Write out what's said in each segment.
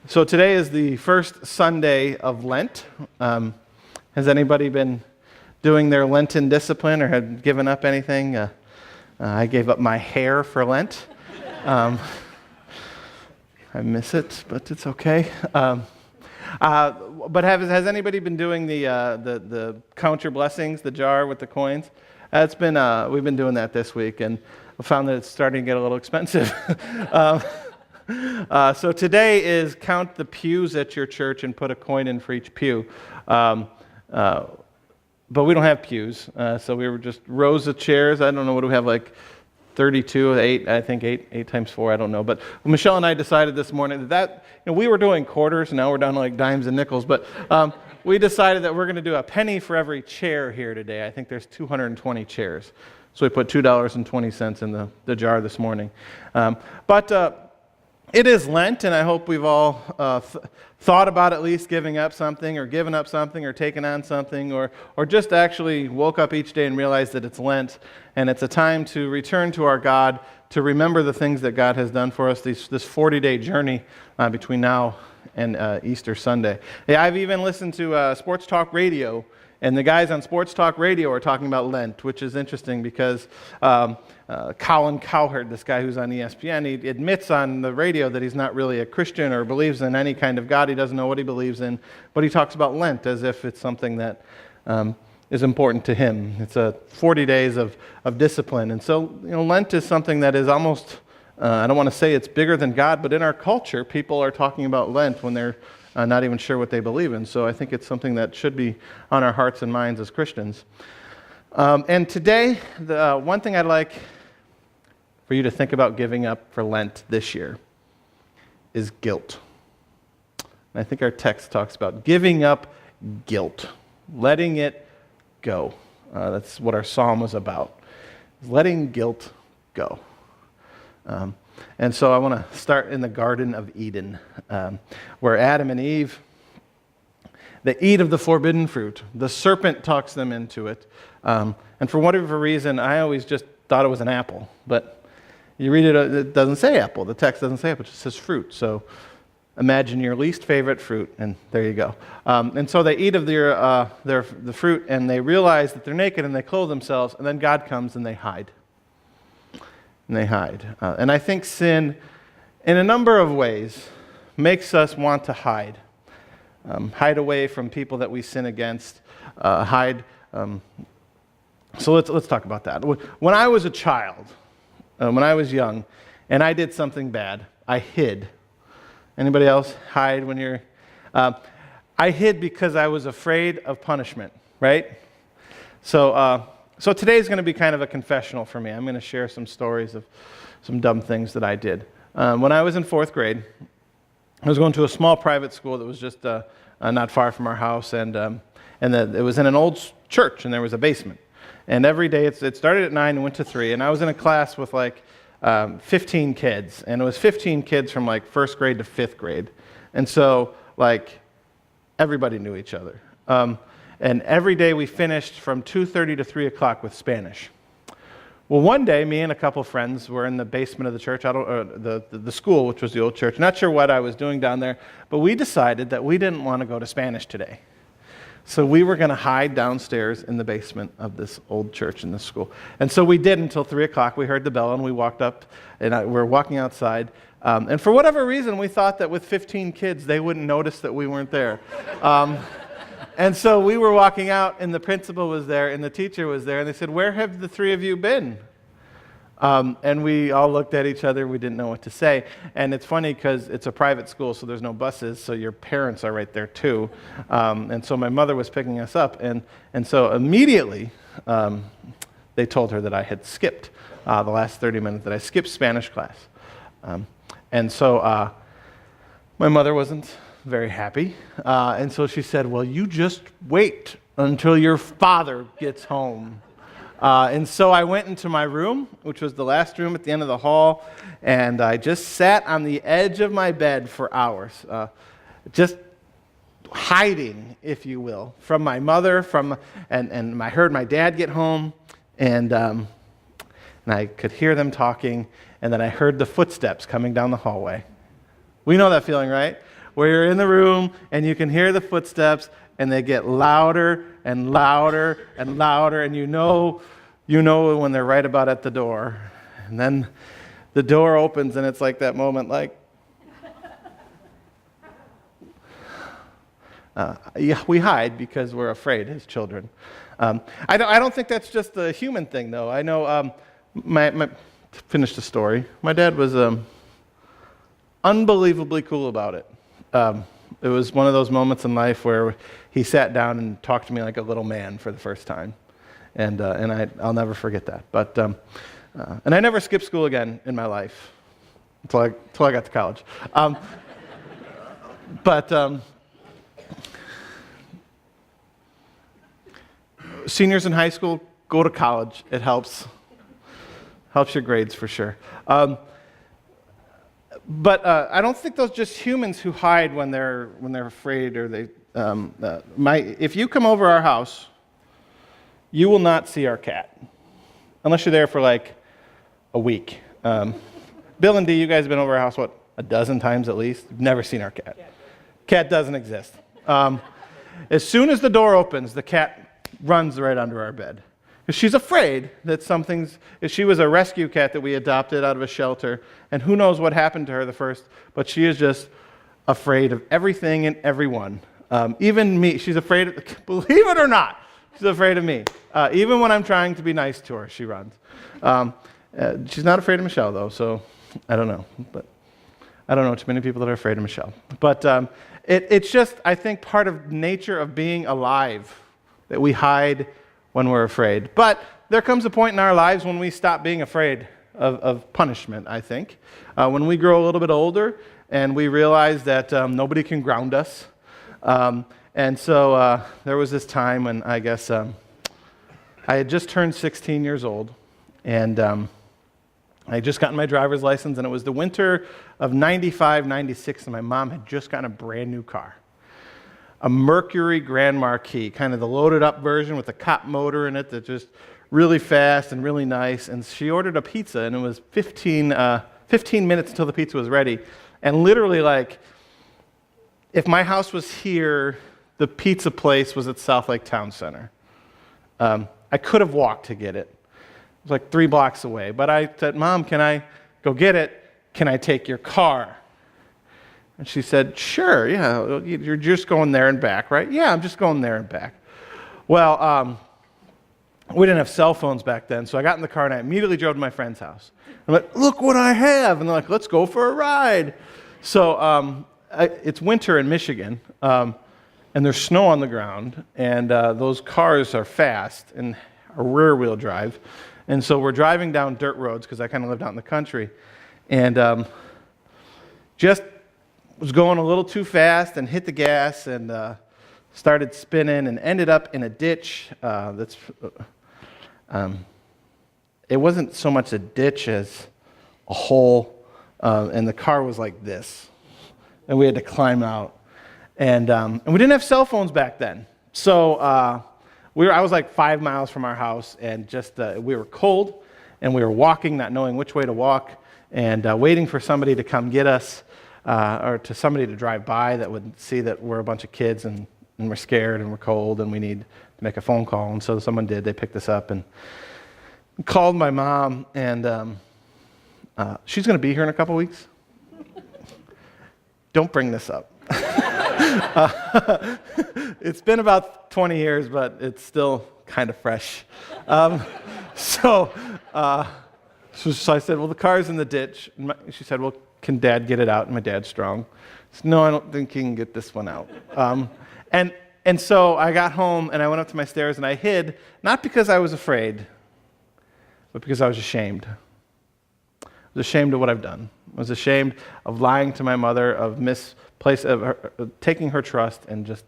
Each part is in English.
So today is the first Sunday of Lent. Has anybody been doing their Lenten discipline or had given up anything? I gave up my hair for Lent. I miss it, but it's okay. But has anybody been doing the count your blessings, the jar with the coins? We've been doing that this week, and we found that it's starting to get a little expensive. So today is count the pews at your church and put a coin in for each pew. But we don't have pews, so we were just rows of chairs. I don't know, what do we have, like 32, 8 times 4, I don't know. But Michelle and I decided this morning that we were doing quarters, now we're down to like dimes and nickels, but we decided that we're going to do a penny for every chair here today. I think there's 220 chairs. So we put $2.20 in the jar this morning. It is Lent, and I hope we've all thought about at least giving up something, or given up something, or taken on something, or just actually woke up each day and realized that it's Lent, and it's a time to return to our God, to remember the things that God has done for us, this 40-day journey between now and Easter Sunday. Yeah, I've even listened to Sports Talk Radio, and the guys on Sports Talk Radio are talking about Lent, which is interesting because Colin Cowherd, this guy who's on ESPN, he admits on the radio that he's not really a Christian or believes in any kind of God. He doesn't know what he believes in, but he talks about Lent as if it's something that is important to him. It's 40 days of discipline. And so, Lent is something that is almost, I don't want to say it's bigger than God, but in our culture, people are talking about Lent when they're not even sure what they believe in. So I think it's something that should be on our hearts and minds as Christians. And today, the one thing I'd like for you to think about giving up for Lent this year is guilt. And I think our text talks about giving up guilt, letting it go. That's what our psalm was about, letting guilt go. And so I want to start in the Garden of Eden, where Adam and Eve, they eat of the forbidden fruit. The serpent talks them into it. And for whatever reason, I always just thought it was an apple. But you read it, it doesn't say apple. The text doesn't say apple, it just says fruit. So imagine your least favorite fruit, and there you go. And so they eat of the fruit, and they realize that they're naked, and they clothe themselves, and then God comes, and they hide. And I think sin, in a number of ways, makes us want to hide. Hide away from people that we sin against. So let's talk about that. When I was a child, when I was young, and I did something bad, I hid. Anybody else hide when you're... I hid because I was afraid of punishment, right? So today's going to be kind of a confessional for me. I'm going to share some stories of some dumb things that I did. When I was in 4th grade, I was going to a small private school that was just not far from our house, and it was in an old church, and there was a basement. And every day, it started at 9 and went to 3, and I was in a class with like 15 kids, and it was 15 kids from like 1st grade to 5th grade. And so like everybody knew each other. And every day we finished from 2:30 to 3 o'clock with Spanish. Well, one day, me and a couple friends were in the basement of the church, the school, which was the old church. Not sure what I was doing down there, but we decided that we didn't want to go to Spanish today. So we were going to hide downstairs in the basement of this old church in this school. And so we did until 3 o'clock. We heard the bell, and we walked up, and we were walking outside. And for whatever reason, we thought that with 15 kids, they wouldn't notice that we weren't there. And so we were walking out, and the principal was there, and the teacher was there, and they said, "Where have the 3 of you been?" And we all looked at each other. We didn't know what to say. And it's funny because it's a private school, so there's no buses, so your parents are right there too. And so my mother was picking us up, and so immediately they told her that I had skipped the last 30 minutes, that I skipped Spanish class. And so my mother wasn't very happy. And so she said, "Well, you just wait until your father gets home." And so I went into my room, which was the last room at the end of the hall, and I just sat on the edge of my bed for hours, just hiding, if you will, from my mother, and I heard my dad get home, and I could hear them talking, and then I heard the footsteps coming down the hallway. We know that feeling, right? where you're in the room and you can hear the footsteps and they get louder and louder and louder, and you know when they're right about at the door. And then the door opens and it's like that moment like, we hide because we're afraid as children. I don't think that's just a human thing, though. I know, to finish the story, my dad was unbelievably cool about it. It was one of those moments in life where he sat down and talked to me like a little man for the first time, and I'll never forget that. But and I never skipped school again in my life until I got to college. Seniors in high school, go to college. It helps your grades for sure. But I don't think those just humans who hide when they're afraid, or they. If you come over our house, you will not see our cat unless you're there for like a week. Bill and Dee, you guys have been over our house a dozen times at least. You've never seen our cat. Cat doesn't exist. As soon as the door opens, the cat runs right under our bed. Because she's afraid that she was a rescue cat that we adopted out of a shelter, and who knows what happened to her but she is just afraid of everything and everyone. Even me, she's afraid, believe it or not, she's afraid of me. Even when I'm trying to be nice to her, she runs. She's not afraid of Michelle, though, so I don't know. But I don't know too many people that are afraid of Michelle. But it's just, I think, part of nature of being alive, that we hide when we're afraid. But there comes a point in our lives when we stop being afraid of punishment, I think. When we grow a little bit older and we realize that nobody can ground us. And so there was this time when I guess I had just turned 16 years old, and I had just gotten my driver's license, and it was the winter of 95, 96, and my mom had just gotten a brand new car. A Mercury Grand Marquis, kind of the loaded up version with a cop motor in it that's just really fast and really nice. And she ordered a pizza, and it was 15 minutes until the pizza was ready. And literally, like, if my house was here, the pizza place was at South Lake Town Center. I could have walked to get it. It was like 3 blocks away. But I said, Mom, can I go get it? Can I take your car? And she said, sure, yeah, you're just going there and back, right? Yeah, I'm just going there and back. Well, we didn't have cell phones back then, so I got in the car and I immediately drove to my friend's house. I'm like, look what I have. And they're like, let's go for a ride. So it's winter in Michigan, and there's snow on the ground, and those cars are fast and are rear-wheel drive. And so we're driving down dirt roads, because I kind of lived out in the country, and just was going a little too fast and hit the gas and started spinning and ended up in a ditch it wasn't so much a ditch as a hole, and the car was like this, and we had to climb out, and we didn't have cell phones back then, so I was like 5 miles from our house, and just we were cold, and we were walking, not knowing which way to walk, and waiting for somebody to come get us, or to somebody to drive by that would see that we're a bunch of kids and we're scared and we're cold and we need to make a phone call. And so someone did. They picked us up and called my mom, and she's going to be here in a couple weeks. Don't bring this up. It's been about 20 years, but it's still kind of fresh. So I said, well, the car's in the ditch. And she said, well, can Dad get it out? And my dad's strong. I said, no, I don't think he can get this one out. And so I got home, and I went up to my stairs, and I hid, not because I was afraid, but because I was ashamed. I was ashamed of what I've done. I was ashamed of lying to my mother, of taking her trust, and just...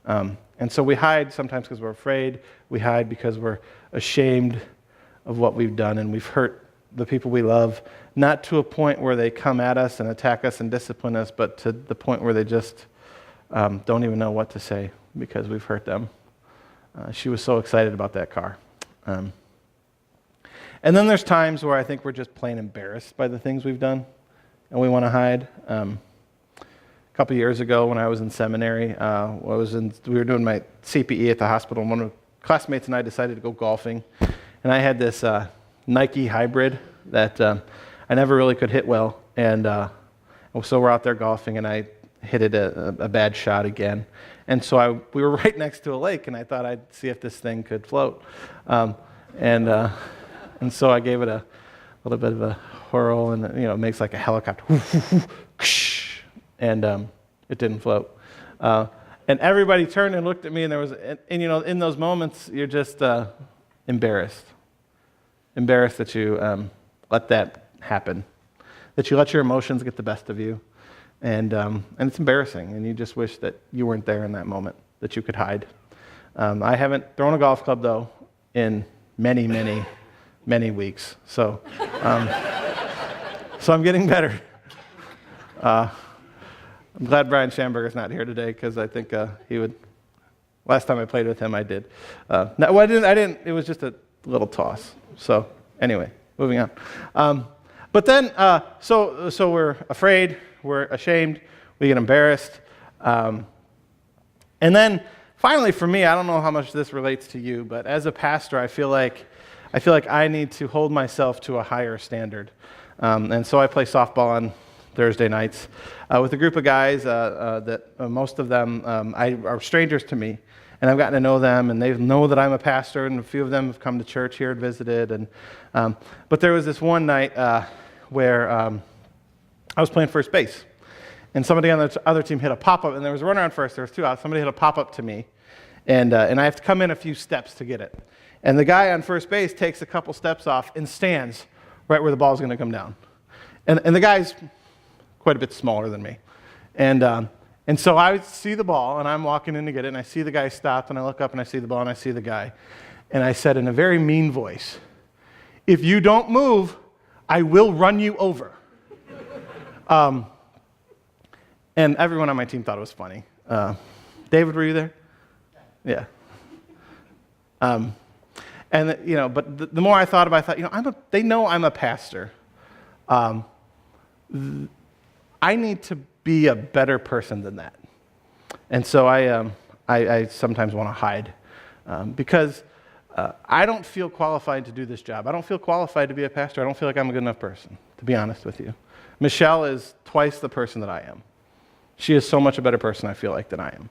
and so we hide sometimes because we're afraid. We hide because we're ashamed of what we've done, and we've hurt the people we love, not to a point where they come at us and attack us and discipline us, but to the point where they just don't even know what to say because we've hurt them. She was so excited about that car. And then there's times where I think we're just plain embarrassed by the things we've done, and we want to hide. A couple years ago when I was in seminary. We were doing my CPE at the hospital, and one of the classmates and I decided to go golfing. And I had this Nike hybrid that I never really could hit well. And so we're out there golfing, and I hit it a bad shot again. And so we were right next to a lake, and I thought I'd see if this thing could float. And so I gave it a little bit of a whirl, and it makes like a helicopter. And it didn't float. And everybody turned and looked at me, and there was, in those moments, you're just embarrassed that you let that happen, that you let your emotions get the best of you, and it's embarrassing, and you just wish that you weren't there in that moment, that you could hide. I haven't thrown a golf club though in many, many, many weeks, so I'm getting better. I'm glad Brian Schamberger's not here today, because I think he would. Last time I played with him, I did. No, I didn't. It was just a little toss. So anyway, moving on. But then, so we're afraid, we're ashamed, we get embarrassed, and then finally, for me, I don't know how much this relates to you, but as a pastor, I feel like I need to hold myself to a higher standard, and so I play softball on Thursday nights with a group of guys that most of them are strangers to me. And I've gotten to know them, and they know that I'm a pastor, and a few of them have come to church here and visited. But there was this one night where I was playing first base, and somebody on the other team hit a pop-up, and there was a runner on first. There was two outs. Somebody hit a pop-up to me, and I have to come in a few steps to get it. And the guy on first base takes a couple steps off and stands right where the ball's going to come down. And the guy's quite a bit smaller than me. And so I see the ball, and I'm walking in to get it, and I see the guy stop, and I look up, and I see the ball, and I see the guy. And I said in a very mean voice, "If you don't move, I will run you over." And everyone on my team thought it was funny. David, were you there? Yeah. But the more I thought about it, I thought, they know I'm a pastor. I need to be a better person than that. And so I sometimes want to hide because I don't feel qualified to do this job. I don't feel qualified to be a pastor. I don't feel like I'm a good enough person, to be honest with you. Michelle is twice the person that I am. She is so much a better person, I feel like, than I am.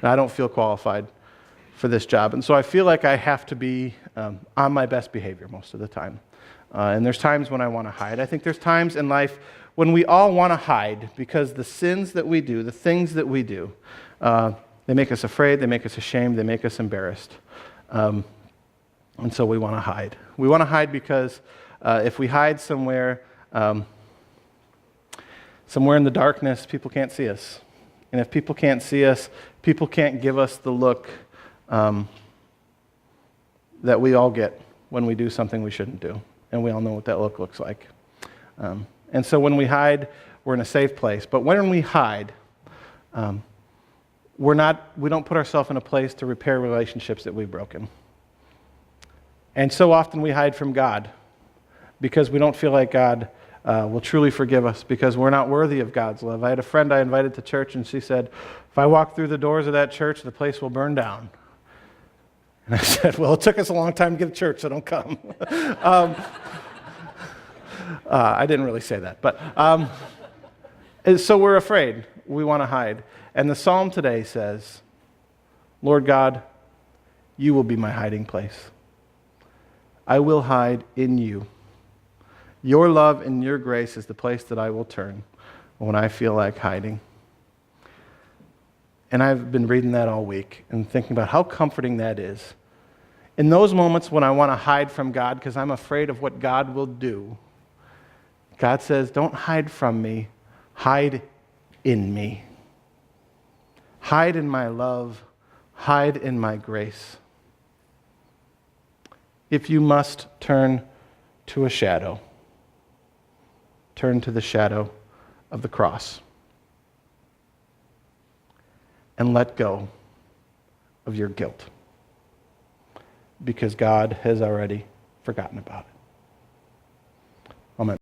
And I don't feel qualified for this job. And so I feel like I have to be on my best behavior most of the time. And there's times when I want to hide. I think there's times in life when we all want to hide because the sins that we do, the things that we do, they make us afraid, they make us ashamed, they make us embarrassed. And so we want to hide. We want to hide because if we hide somewhere in the darkness, people can't see us. And if people can't see us, people can't give us the look that we all get when we do something we shouldn't do. And we all know what that look looks like. And so when we hide, we're in a safe place. But when we hide, we don't put ourselves in a place to repair relationships that we've broken. And so often we hide from God because we don't feel like God will truly forgive us because we're not worthy of God's love. I had a friend I invited to church, and she said, "If I walk through the doors of that church, the place will burn down." And I said, "Well, it took us a long time to get to church, so don't come." I didn't really say that, but so we're afraid. We want to hide. And the psalm today says, "Lord God, you will be my hiding place. I will hide in you. Your love and your grace is the place that I will turn when I feel like hiding." And I've been reading that all week and thinking about how comforting that is. In those moments when I want to hide from God because I'm afraid of what God will do, God says, "Don't hide from me, hide in me. Hide in my love, hide in my grace. If you must turn to a shadow, turn to the shadow of the cross. And let go of your guilt, because God has already forgotten about it."